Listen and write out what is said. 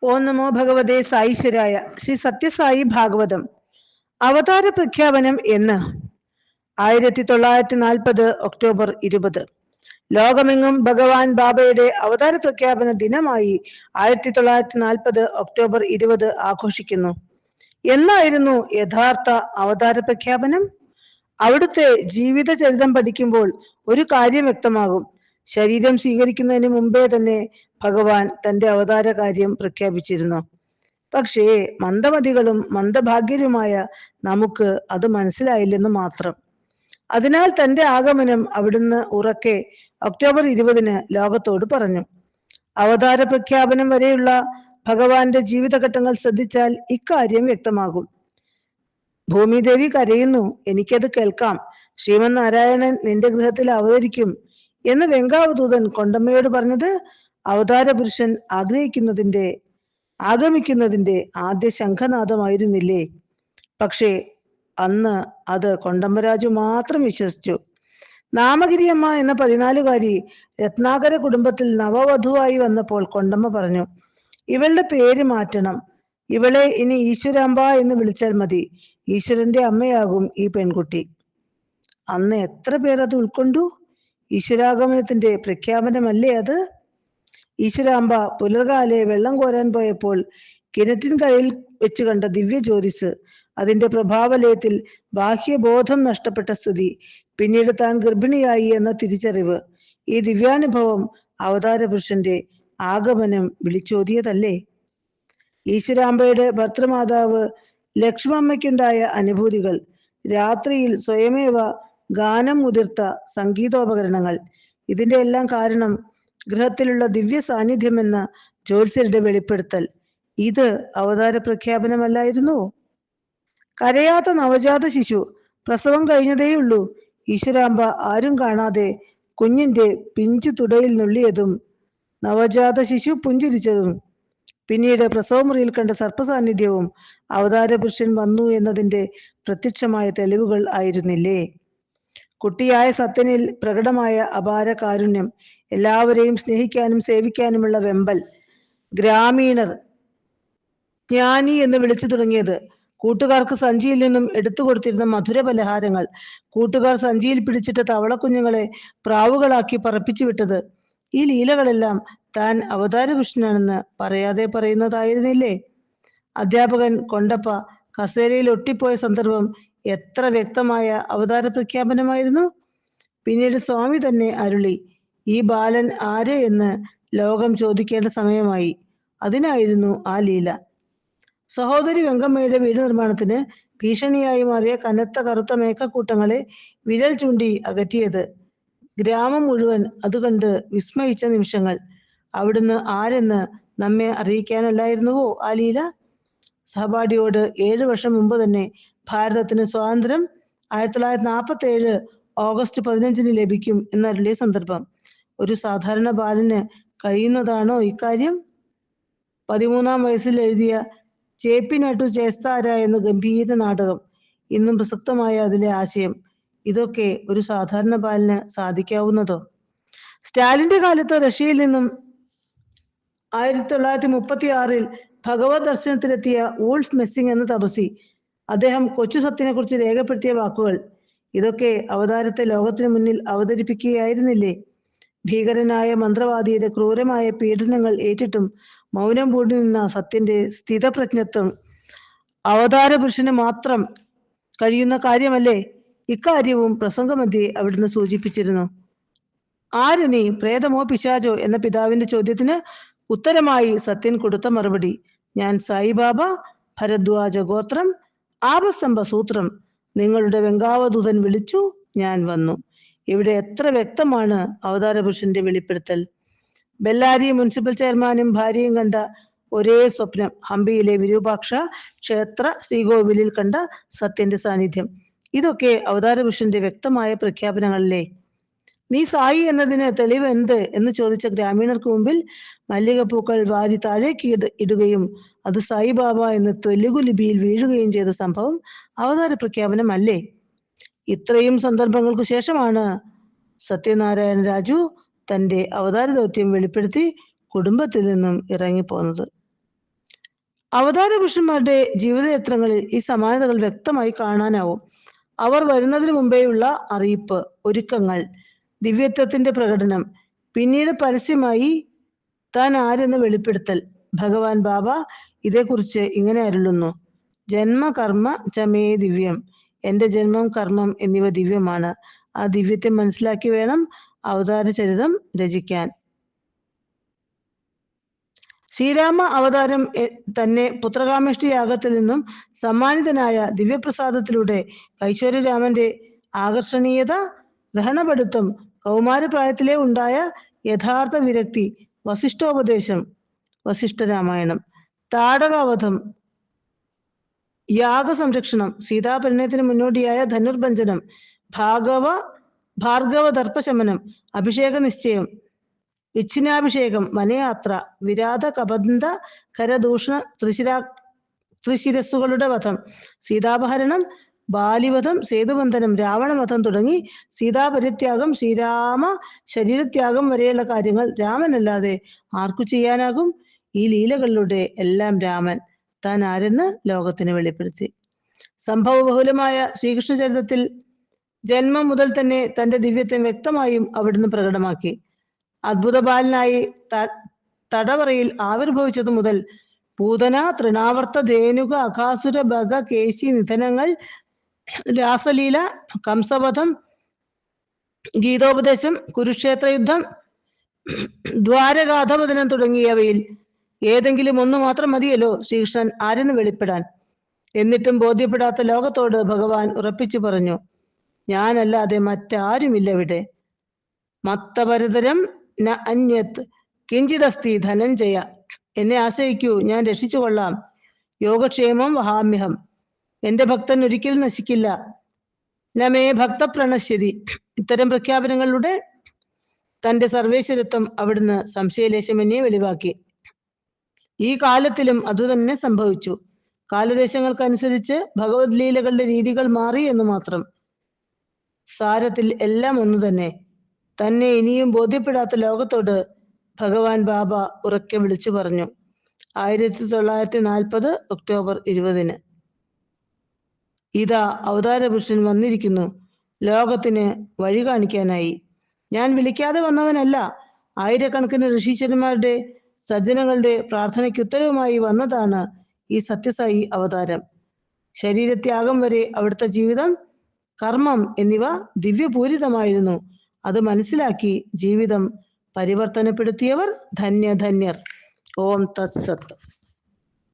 ഓം നമോ ഭഗവതേ സായിശ്വരായ. ശ്രീ സത്യസായി ഭാഗവതം അവതാര പ്രഖ്യാപനം എന്ന് 1940 ഒക്ടോബർ 20. ലോകമെങ്ങും ഭഗവാൻ ബാബയുടെ അവതാര പ്രഖ്യാപന ദിനമായി 1940 ഒക്ടോബർ 20 ആഘോഷിക്കുന്നു. എന്നായിരുന്നു യഥാർത്ഥ അവതാര പ്രഖ്യാപനം? അവിടുത്തെ ജീവിതചരിതം പഠിക്കുമ്പോൾ ഒരു കാര്യം വ്യക്തമാകും. ശരീരം സ്വീകരിക്കുന്നതിന് മുമ്പേ തന്നെ ഭഗവാൻ തന്റെ അവതാര കാര്യം പ്രഖ്യാപിച്ചിരുന്നു. പക്ഷേ മന്ദമതികളും മന്ദഭാഗ്യരുമായ നമുക്ക് അത് മനസ്സിലായില്ലെന്ന് മാത്രം. അതിനാൽ തന്റെ ആഗമനം അവിടുന്ന് ഉറക്കെ ഒക്ടോബർ 20 ലോകത്തോട് പറഞ്ഞു. അവതാര പ്രഖ്യാപനം വരെയുള്ള ഭഗവാന്റെ ജീവിതഘട്ടങ്ങൾ ശ്രദ്ധിച്ചാൽ ഇക്കാര്യം വ്യക്തമാകും. ഭൂമിദേവി കരയുന്നു, എനിക്കത് കേൾക്കാം. ശ്രീമൻ നാരായണൻ നിന്റെ ഗൃഹത്തിൽ അവതരിക്കും എന്ന് വെങ്കാവധൂതൻ കൊണ്ടമ്മയോട് പറഞ്ഞത് അവതാര പുരുഷൻ ആഗമിക്കുന്നതിന്റെ ആദ്യ ശംഖനാദമായിരുന്നില്ലേ? പക്ഷേ അന്ന് അത് കൊണ്ടമ്മരാജു മാത്രം വിശ്വസിച്ചു. നാമഗിരിയമ്മ എന്ന 14കാരി രത്നാകര കുടുംബത്തിൽ നവവധുവായി വന്നപ്പോൾ കൊണ്ടമ്മ പറഞ്ഞു, ഇവളുടെ പേര് മാറ്റണം. ഇവളെ ഇനി ഈശ്വരാമ്പ എന്ന് വിളിച്ചാൽ മതി. ഈശ്വരന്റെ അമ്മയാകും ഈ പെൺകുട്ടി. അന്ന് എത്ര പേർ അത് ഉൾക്കൊണ്ടു? ഈശ്വരാഗമനത്തിന്റെ പ്രഖ്യാപനമല്ലേ അത്? ഈശ്വരാമ്പ പുലർകാലെ വെള്ളം കോരാൻ പോയപ്പോൾ കിണറ്റിൻ കരയിൽ വെച്ച് കണ്ട ദിവ്യ ജ്യോതിസ്, അതിന്റെ പ്രഭാവലയത്തിൽ ബാഹ്യബോധം നഷ്ടപ്പെട്ട സ്ഥിതി, പിന്നീട് താൻ ഗർഭിണിയായി എന്ന തിരിച്ചറിവ്, ഈ ദിവ്യാനുഭവം അവതാര പുരുഷന്റെ ആഗമനം വിളിച്ചോതിയതല്ലേ? ഈശ്വരാമ്പയുടെ ഭർത്തൃമാതാവ് ലക്ഷ്മമ്മയ്ക്കുണ്ടായ അനുഭൂതികൾ, രാത്രിയിൽ സ്വയമേവ ഗാനം മുതിർത്ത സംഗീതോപകരണങ്ങൾ, ഇതിന്റെ എല്ലാം കാരണം ഗൃഹത്തിലുള്ള ദിവ്യ സാന്നിധ്യമെന്ന ജ്യോത്സ്യരുടെ വെളിപ്പെടുത്തൽ, ഇത് അവതാര പ്രഖ്യാപനമല്ലായിരുന്നു? കരയാത്ത നവജാത ശിശു, പ്രസവം കഴിഞ്ഞതേയുള്ളൂ. ഈശ്വരാമ്പ ആരും കാണാതെ കുഞ്ഞിന്റെ പിഞ്ചു തുടയിൽ നുള്ളിയതും നവജാത ശിശു പുഞ്ചിരിച്ചതും പിന്നീട് പ്രസവമുറിയിൽ കണ്ട സർപ്പസാന്നിധ്യവും അവതാര പുരുഷൻ വന്നു എന്നതിന്റെ പ്രത്യക്ഷമായ തെളിവുകൾ ആയിരുന്നില്ലേ? കുട്ടിയായ സത്യനിൽ പ്രകടമായ അപാര കാരുണ്യം, എല്ലാവരെയും സ്നേഹിക്കാനും സേവിക്കാനുമുള്ള വെമ്പൽ, ഗ്രാമീണർ ജ്ഞാനി എന്ന് വിളിച്ചു തുടങ്ങിയത്, കൂട്ടുകാർക്ക് സഞ്ചിയിൽ നിന്നും എടുത്തു കൊടുത്തിരുന്ന മധുര പലഹാരങ്ങൾ, കൂട്ടുകാർ സഞ്ചിയിൽ പിടിച്ചിട്ട് തവളക്കുഞ്ഞുങ്ങളെ പ്രാവുകളാക്കി പറപ്പിച്ചു വിട്ടത്, ഈ ലീലകളെല്ലാം താൻ അവതാരപുരുഷനാണെന്ന് പറയാതെ പറയുന്നതായിരുന്നില്ലേ? അധ്യാപകൻ കൊണ്ടപ്പ കസേരയിൽ ഒട്ടിപ്പോയ സന്ദർഭം എത്ര വ്യക്തമായ അവതാര പ്രഖ്യാപനമായിരുന്നു! പിന്നീട് സ്വാമി തന്നെ അരുളി, ഈ ബാലൻ ആര് എന്ന് ലോകം ചോദിക്കേണ്ട സമയമായി. അതിനായിരുന്നു ആ ലീല. സഹോദരി വെങ്കമ്മയുടെ വീട് നിർമ്മാണത്തിന് ഭീഷണിയായി മാറിയ കനത്ത കറുത്ത മേഘക്കൂട്ടങ്ങളെ വിരൽ ചൂണ്ടി അകറ്റിയത്, ഗ്രാമം മുഴുവൻ അത് കണ്ട് വിസ്മയിച്ച നിമിഷങ്ങൾ, അവിടുന്ന് ആരെന്ന് നമ്മെ അറിയിക്കാനല്ലായിരുന്നുവോ ആ ലീല? സഹപാഠിയോട് 7 വർഷം മുമ്പ് തന്നെ ഭാരതത്തിന് സ്വാതന്ത്ര്യം 1947 ഓഗസ്റ്റ് 15 ലഭിക്കും എന്നരുളിയ സന്ദർഭം, ഒരു സാധാരണ ബാലന് കഴിയുന്നതാണോ ഇക്കാര്യം? 13-ാം വയസ്സിൽ എഴുതിയ ചേപ്പിനട്ടു ചേസ്താര എന്ന ഗംഭീര നാടകം, ഇന്നും പ്രസക്തമായ അതിലെ ആശയം, ഇതൊക്കെ ഒരു സാധാരണ ബാലന് സാധിക്കാവുന്നതോ? സ്റ്റാലിന്റെ കാലത്ത് റഷ്യയിൽ നിന്നും 1936 ഭഗവത് ദർശനത്തിലെത്തിയ വൂൾഫ് മെസ്സിംഗ് എന്ന തപസി, അദ്ദേഹം കൊച്ചു സത്യനെ കുറിച്ച് രേഖപ്പെടുത്തിയ വാക്കുകൾ, ഇതൊക്കെ അവതാരത്തെ ലോകത്തിനു മുന്നിൽ അവതരിപ്പിക്കുകയായിരുന്നില്ലേ? ഭീകരനായ മന്ത്രവാദിയുടെ ക്രൂരമായ പീഡനങ്ങൾ ഏറ്റിട്ടും മൗനം പൂണ്ടു നിന്ന സത്യന്റെ സ്ഥിതപ്രജ്ഞത്വം അവതാര പുരുഷന് മാത്രം കഴിയുന്ന കാര്യമല്ലേ? ഇക്കാര്യവും പ്രസംഗമധ്യേ അവിടുന്ന് സൂചിപ്പിച്ചിരുന്നു. ആര് നീ, പ്രേതമോ പിശാചോ എന്ന പിതാവിന്റെ ചോദ്യത്തിന് ഉത്തരമായി സത്യൻ കൊടുത്ത മറുപടി, ഞാൻ സായിബാബ, ഭരദ്വാജ ഗോത്രം, ആപസ്തംഭ സൂത്രം, നിങ്ങളുടെ വെങ്കാവധൂതൻ വിളിച്ചു, ഞാൻ വന്നു. ഇവിടെ എത്ര വ്യക്തമാണ് അവതാര പുരുഷന്റെ വെളിപ്പെടുത്തൽ! ബെല്ലാരി മുനിസിപ്പൽ ചെയർമാനും ഭാര്യയും കണ്ട ഒരേ സ്വപ്നം, ഹംപിയിലെ വിരൂപാക്ഷ ക്ഷേത്ര ശ്രീകോവിലിൽ കണ്ട സത്യന്റെ സാന്നിധ്യം, ഇതൊക്കെ അവതാര പുരുഷന്റെ വ്യക്തമായ പ്രഖ്യാപനങ്ങളല്ലേ? നീ സായി എന്നതിന് തെളിവ് എന്ത് എന്ന് ചോദിച്ച ഗ്രാമീണർക്ക് മുമ്പിൽ മല്ലികപ്പൂക്കൾ വാരി താഴേക്ക് ഇടുകയും അത് സായിബാബ എന്ന് തെലുഗു ലിപിയിൽ വീഴുകയും ചെയ്ത സംഭവം അവതാര പ്രഖ്യാപനമല്ലേ? ഇത്രയും സന്ദർഭങ്ങൾക്ക് ശേഷമാണ് സത്യനാരായണ രാജു തന്റെ അവതാര ദൗത്യം വെളിപ്പെടുത്തി കുടുംബത്തിൽ നിന്നും ഇറങ്ങിപ്പോന്നത്. അവതാര പുരുഷന്മാരുടെ ജീവിതചരിത്രങ്ങളിൽ ഈ സമാനതകൾ വ്യക്തമായി കാണാനാവും. അവർ വരുന്നതിന് മുമ്പേയുള്ള അറിയിപ്പ്, ഒരുക്കങ്ങൾ, ദിവ്യത്വത്തിന്റെ പ്രകടനം, പിന്നീട് പരസ്യമായി താൻ ആരെന്ന് വെളിപ്പെടുത്തൽ. ഭഗവാൻ ബാബ ഇതേക്കുറിച്ച് ഇങ്ങനെ അരുളുന്നു: ജന്മ കർമ്മ ചമേ ദിവ്യം. എന്റെ ജന്മം, കർമ്മം എന്നിവ ദിവ്യമാണ്. ആ ദിവ്യത്തെ മനസ്സിലാക്കി വേണം അവതാര ചരിതം രചിക്കാൻ. ശ്രീരാമ അവതാരം തന്നെ പുത്രകാമേഷ്ടി യാഗത്തിൽ നിന്നും സമ്മാനിതനായ ദിവ്യപ്രസാദത്തിലൂടെ ഐശ്വര്യരാമന്റെ ആകർഷണീയത, ഗ്രഹണപടുത്തം, കൗമാരപ്രായത്തിലെ ഉണ്ടായ യഥാർത്ഥ വിരക്തി, വസിഷ്ഠോപദേശം, വസിഷ്ഠരാമായണം, താടകാവധം, യാഗസംരക്ഷണം, സീതാപരിണയത്തിന് മുന്നോടിയായ ധനുർഭഞ്ജനം, ഭാർഗവ ദർപ്പശമനം, അഭിഷേക നിശ്ചയം, വിച്ഛിന്നാഭിഷേകം, വനയാത്ര, വിരാധ കബന്ധ ഖരദൂഷണ ത്രിശിരസ്സുകളുടെ വധം, സീതാപഹരണം, ബാലിവധം, സേതുബന്ധനം, രാവണവധം തുടങ്ങി സീതാപരിത്യാഗം, ശ്രീരാമ ശരീരത്യാഗം വരെയുള്ള കാര്യങ്ങൾ രാമനല്ലാതെ ആർക്കു ചെയ്യാനാകും? ഈ ലീലകളിലൂടെ എല്ലാം രാമൻ താൻ ആരെന്ന് ലോകത്തിന് വെളിപ്പെടുത്തി. സംഭവബഹുലമായ ശ്രീകൃഷ്ണ ചരിത്രത്തിൽ ജന്മം മുതൽ തന്നെ തന്റെ ദിവ്യത്വം വ്യക്തമായും അവിടുന്ന് പ്രകടമാക്കി. അദ്ഭുത ബാലനായി തടവറയിൽ ആവിർഭവിച്ചതു മുതൽ പൂതന, തൃണാവർത്ത, ധേനുക, അഘാസുര, ബഗ, കേശി നിധനങ്ങൾ, രാസലീല, കംസവധം, ഗീതോപദേശം, കുരുക്ഷേത്ര യുദ്ധം, ദ്വാരകാധപതനം തുടങ്ങിയവയിൽ ഏതെങ്കിലും ഒന്ന് മാത്രം മതിയല്ലോ ശ്രീകൃഷ്ണൻ ആരെന്ന് വെളിപ്പെടാൻ. എന്നിട്ടും ബോധ്യപ്പെടാത്ത ലോകത്തോട് ഭഗവാൻ ഉറപ്പിച്ചു പറഞ്ഞു: ഞാനല്ലാതെ മറ്റാരുമില്ല ഇവിടെ. മത്തപരതരം ന അന്യത് കിഞ്ചിതസ്തി ധനഞ്ജയ. എന്നെ ആശ്രയിക്കൂ, ഞാൻ രക്ഷിച്ചു കൊള്ളാം. യോഗക്ഷേമം വഹാമ്യഹം. എന്റെ ഭക്തൻ ഒരിക്കലും നശിക്കില്ല. നമേ ഭക്ത പ്രണശ്യതി. ഇത്തരം പ്രഖ്യാപനങ്ങളിലൂടെ തന്റെ സർവേശ്വരത്വം അവിടുന്ന് സംശയലേശമന്യേ വെളിവാക്കി. ഈ കാലത്തിലും അതുതന്നെ സംഭവിച്ചു. കാലദേശങ്ങൾക്കനുസരിച്ച് ഭഗവത് ലീലകളുടെ രീതികൾ മാറി എന്ന് മാത്രം. സാരത്തിൽ എല്ലാം ഒന്നു തന്നെ. തന്നെ ഇനിയും ബോധ്യപ്പെടാത്ത ലോകത്തോട് ഭഗവാൻ ബാബ ഉറക്കെ വിളിച്ചു പറഞ്ഞു. 1940 ഒക്ടോബർ 20. ഇതാ അവതാര പുരുഷൻ വന്നിരിക്കുന്നു, ലോകത്തിന് വഴി കാണിക്കാനായി. ഞാൻ വിളിക്കാതെ വന്നവനല്ല. ആയിരക്കണക്കിന് ഋഷീശ്വരന്മാരുടെ, സജ്ജനങ്ങളുടെ പ്രാർത്ഥനയ്ക്ക് ഉത്തരവുമായി വന്നതാണ് ഈ സത്യസായി അവതാരം. ശരീരത്യാഗം വരെ അവിടുത്തെ ജീവിതം, കർമ്മം എന്നിവ ദിവ്യപൂരിതമായിരുന്നു. അത് മനസ്സിലാക്കി ജീവിതം പരിവർത്തനപ്പെടുത്തിയവർ ധന്യധന്യർ. ഓം തത്സത്ത്.